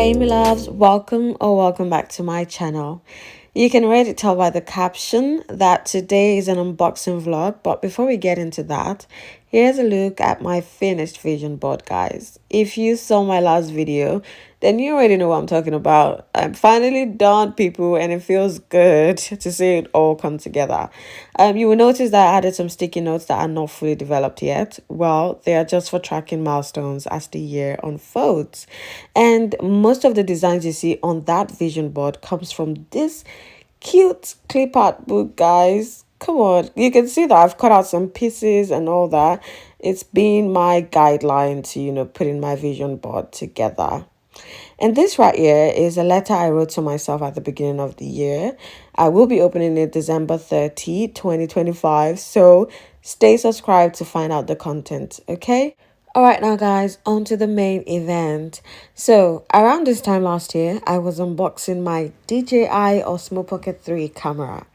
Hey Miloves, welcome back to my channel. You can already tell by the caption that today is an unboxing vlog, but before we get into that, here's a look at my finished vision board, guys. If you saw my last video, then you already know what I'm talking about. I'm finally done, people, and it feels good to see it all come together. You will notice that I added some sticky notes that are not fully developed yet. Well, they are just for tracking milestones as the year unfolds. And most of the designs you see on that vision board comes from this cute clip art book, guys. Come on, you can see that I've cut out some pieces and all that. It's been my guideline to put in my vision board together. And this right here is a letter I wrote to myself at the beginning of the year. I will be opening it December 30, 2025. So stay subscribed to find out the content, okay? All right, now, guys, on to the main event. So, around this time last year, I was unboxing my DJI Osmo Pocket 3 camera,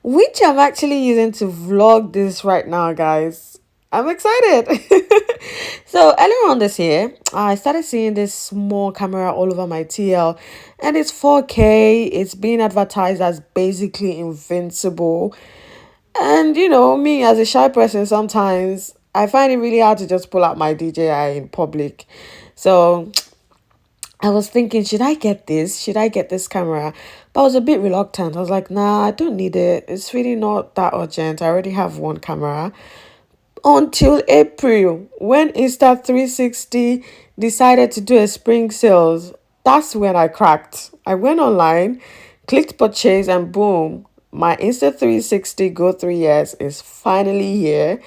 which I'm actually using to vlog this right now, guys. I'm excited. So, earlier on this year, I started seeing this small camera all over my TL, and it's 4K. It's being advertised as basically invincible. And me as a shy person, sometimes I find it really hard to just pull out my DJI in public. So I was thinking, should I get this? Should I get this camera? But I was a bit reluctant. I was like, nah, I don't need it. It's really not that urgent. I already have one camera. Until April, when Insta360 decided to do a spring sales, that's when I cracked. I went online, clicked purchase, and boom, my Insta360 GO 3 years is finally here.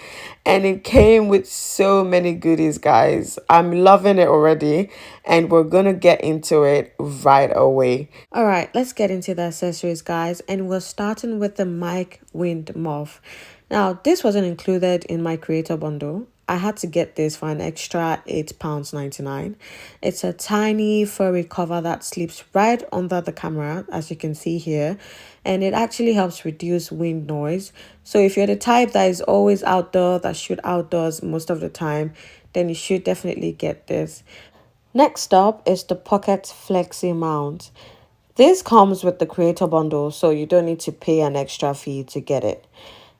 And it came with so many goodies, guys. I'm loving it already, and we're gonna get into it right away. All right, let's get into the accessories, guys, and we're starting with the mic wind muff. Now, this wasn't included in my creator bundle. I had to get this for an extra £8.99. It's a tiny furry cover that sleeps right under the camera, as you can see here, and it actually helps reduce wind noise. So if you're the type that is always outdoor, that shoot outdoors most of the time, then you should definitely get this. Next up is the Pocket Flexi Mount. This comes with the creator bundle, so you don't need to pay an extra fee to get it.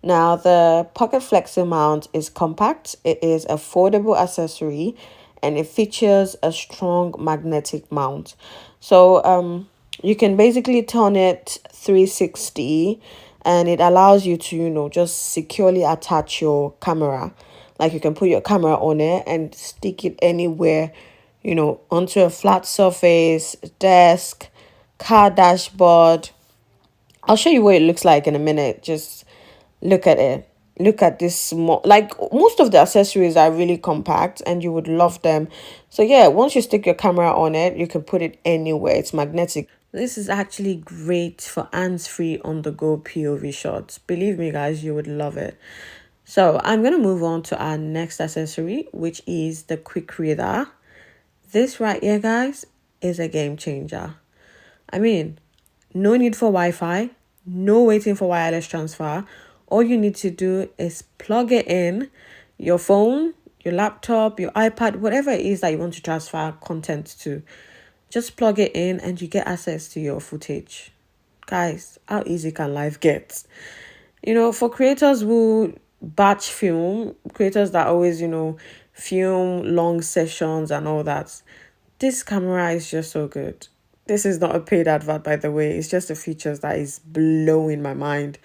Now, the Pocket Flexi Mount is compact, it is a foldable accessory, and it features a strong magnetic mount. So you can basically turn it 360, and it allows you to, just securely attach your camera. Like, you can put your camera on it and stick it anywhere, onto a flat surface, desk, car dashboard. I'll show you what it looks like in a minute. Just look at it. Look at this small, like most of the accessories are really compact and you would love them. So yeah, once you stick your camera on it, you can put it anywhere. It's magnetic. This is actually great for hands-free on-the-go POV shots. Believe me, guys, you would love it. So I'm going to move on to our next accessory, which is the quick reader. This right here, guys, is a game changer. I mean, no need for Wi-Fi, no waiting for wireless transfer. All you need to do is plug it in, your phone, your laptop, your iPad, whatever it is that you want to transfer content to. Just plug it in and you get access to your footage. Guys, how easy can life get? For creators who batch film, creators that always, film long sessions and all that, this camera is just so good. This is not a paid advert, by the way. It's just the features that is blowing my mind.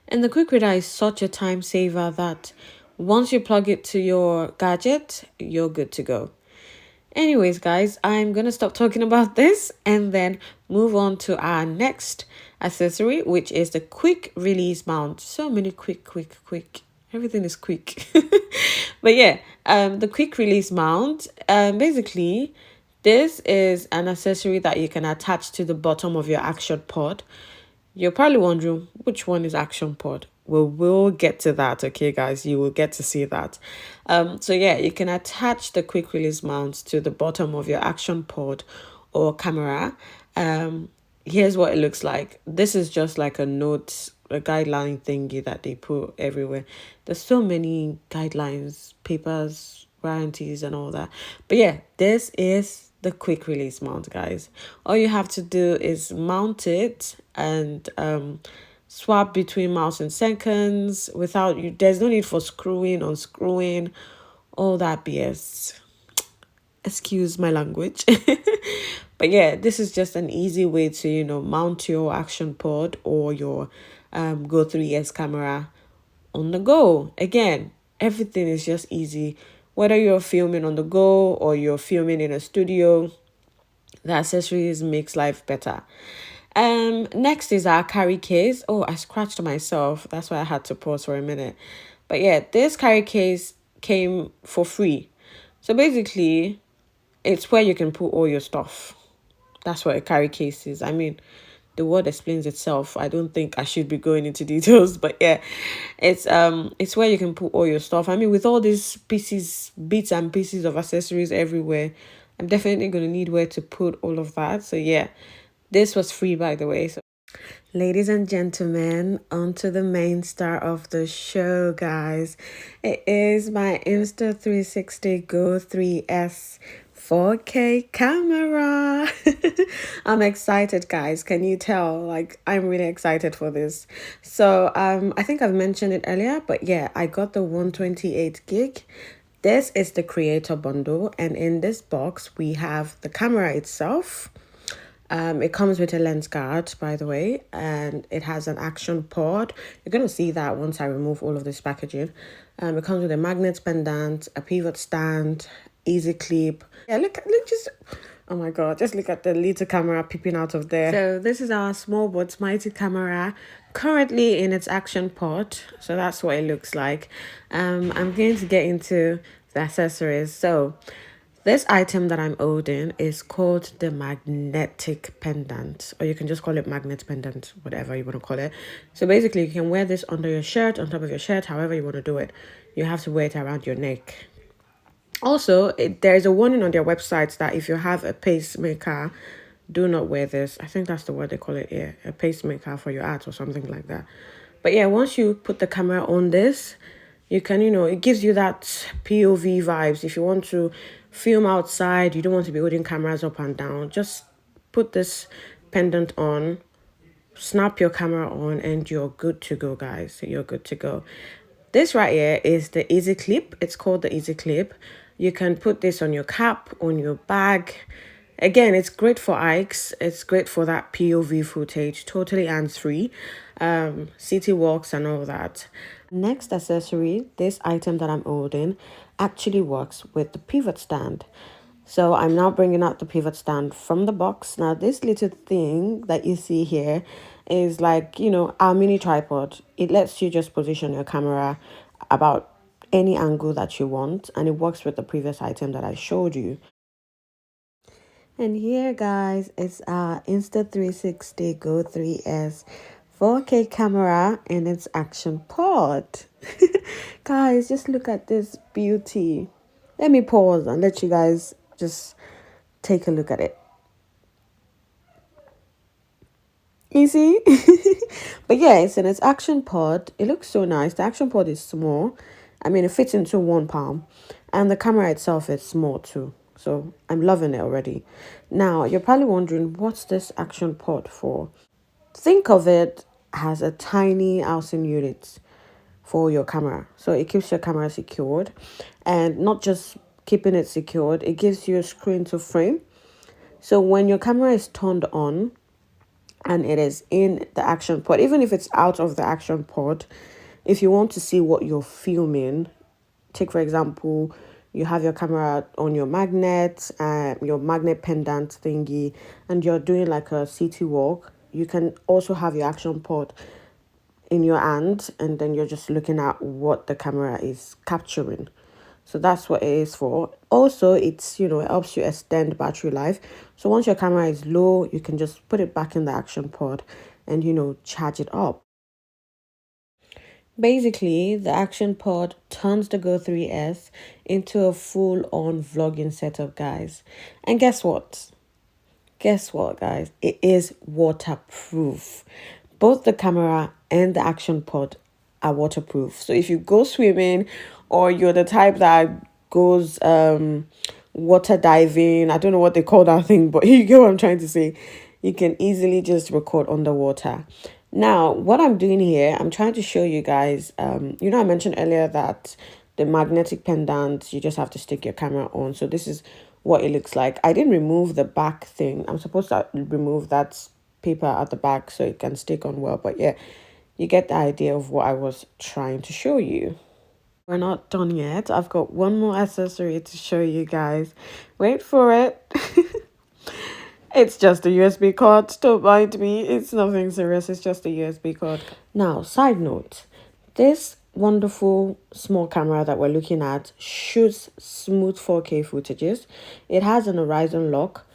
And the quick reader is such a time saver that once you plug it to your gadget, you're good to go. Anyways, guys, I'm going to stop talking about this and then move on to our next accessory, which is the quick release mount. So many quick. Everything is quick. But yeah, the quick release mount, basically, this is an accessory that you can attach to the bottom of your action pod. You're probably wondering which one is action pod. Well, we'll get to that, okay, guys? You will get to see that. So yeah, you can attach the quick release mount to the bottom of your action pod or camera. Here's what it looks like. This is just like a guideline thingy that they put everywhere. There's so many guidelines, papers, warranties, and all that. But yeah, this is the quick release mount, guys. All you have to do is mount it and swap between mouse and seconds without you. There's no need for screwing, unscrewing, all that BS. Excuse my language. But yeah, this is just an easy way to, mount your action pod or your Go 3S camera on the go. Again, everything is just easy. Whether you're filming on the go or you're filming in a studio, the accessories makes life better. Next is our carry case. Oh, I scratched myself. That's why I had to pause for a minute. But yeah, this carry case came for free. So basically, it's where you can put all your stuff. That's what a carry case is. I mean, the word explains itself. I don't think I should be going into details, but yeah, it's where you can put all your stuff. I mean, with all these pieces, bits and pieces of accessories everywhere, I'm definitely gonna need where to put all of that. So yeah, this was free, by the way. So ladies and gentlemen, on to the main star of the show, guys. It is my Insta360 GO 3S 4K camera. I'm excited, guys. Can you tell? Like, I'm really excited for this. So I think I've mentioned it earlier, but yeah, I got the 128 gig. This is the creator bundle, and in this box we have the camera itself. It comes with a lens guard, by the way, and it has an action pod. You're going to see that once I remove all of this packaging. It comes with a magnet pendant, a pivot stand, easy clip. Yeah, look, just, oh my God, just look at the little camera peeping out of there. So this is our small but mighty camera, currently in its action pod. So that's what it looks like. I'm going to get into the accessories. So this item that I'm holding is called the magnetic pendant, or you can just call it magnet pendant, whatever you want to call it. So basically, you can wear this under your shirt, on top of your shirt, however you want to do it. You have to wear it around your neck. Also, there's a warning on their website that if you have a pacemaker, do not wear this. I think that's the word they call it here, a pacemaker for your arts or something like that. But yeah, once you put the camera on this, you can, it gives you that POV vibes. If you want to film outside, you don't want to be holding cameras up and down, just put this pendant on, snap your camera on, and you're good to go, guys. You're good to go. This right here is the easy clip. It's called the easy clip. You can put this on your cap, on your bag. Again, it's great for hikes. It's great for that POV footage, totally hands-free, city walks and all that. Next accessory, this item that I'm holding actually works with the pivot stand. So I'm now bringing out the pivot stand from the box. Now this little thing that you see here is like, our mini tripod. It lets you just position your camera about any angle that you want, and it works with the previous item that I showed you. And here, guys, is our Insta360 GO 3S 4K camera in its action pod. Guys, just look at this beauty. Let me pause and let you guys just take a look at it. You see? But yeah, it's in its action pod. It looks so nice. The action pod is small. I mean, it fits into one palm. And the camera itself is small too. So I'm loving it already. Now, you're probably wondering, what's this action pod for? Think of it as a tiny housing unit for your camera. So it keeps your camera secured, and not just keeping it secured, it gives you a screen to frame. So when your camera is turned on and it is in the action pod, even if it's out of the action pod, if you want to see what you're filming, take for example, you have your camera on your magnet, your magnet pendant thingy, and you're doing like a city walk, you can also have your action pod in your hand, and then you're just looking at what the camera is capturing. So that's what it is for. Also, it's, it helps you extend battery life. So once your camera is low, you can just put it back in the action pod and, charge it up. Basically, the action pod turns the Go 3S into a full-on vlogging setup, guys. And guess what? Guess what, guys? It is waterproof. Both the camera and the action pod are waterproof. So if you go swimming, or you're the type that goes water diving. I don't know what they call that thing, but you get what I'm trying to say. You can easily just record underwater. Now, what I'm doing here, I'm trying to show you guys, I mentioned earlier that the magnetic pendant, you just have to stick your camera on. So this is what it looks like. I didn't remove the back thing. I'm supposed to remove that paper at the back so it can stick on well. But yeah, you get the idea of what I was trying to show you. We're not done yet. I've got one more accessory to show you guys. Wait for it. It's just a USB cord. Don't mind me. It's nothing serious. It's just a USB cord. Now, side note. This wonderful small camera that we're looking at shoots smooth 4K footages. It has an horizon lock,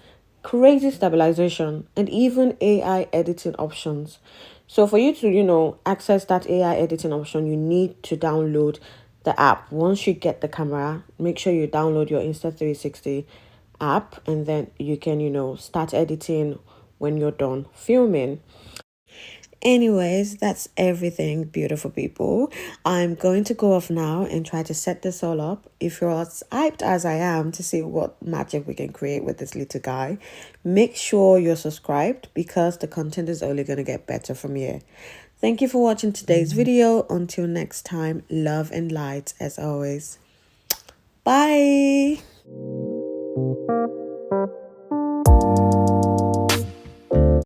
crazy stabilization, and even AI editing options. So for you to, access that AI editing option, you need to download the app. Once you get the camera, make sure you download your Insta360 app, and then you can, start editing when you're done filming. Anyways, that's everything, beautiful people. I'm going to go off now and try to set this all up. If you're as hyped as I am to see what magic we can create with this little guy, make sure you're subscribed because the content is only going to get better from here. Thank you for watching today's video. Until next time, love and light as always. Bye.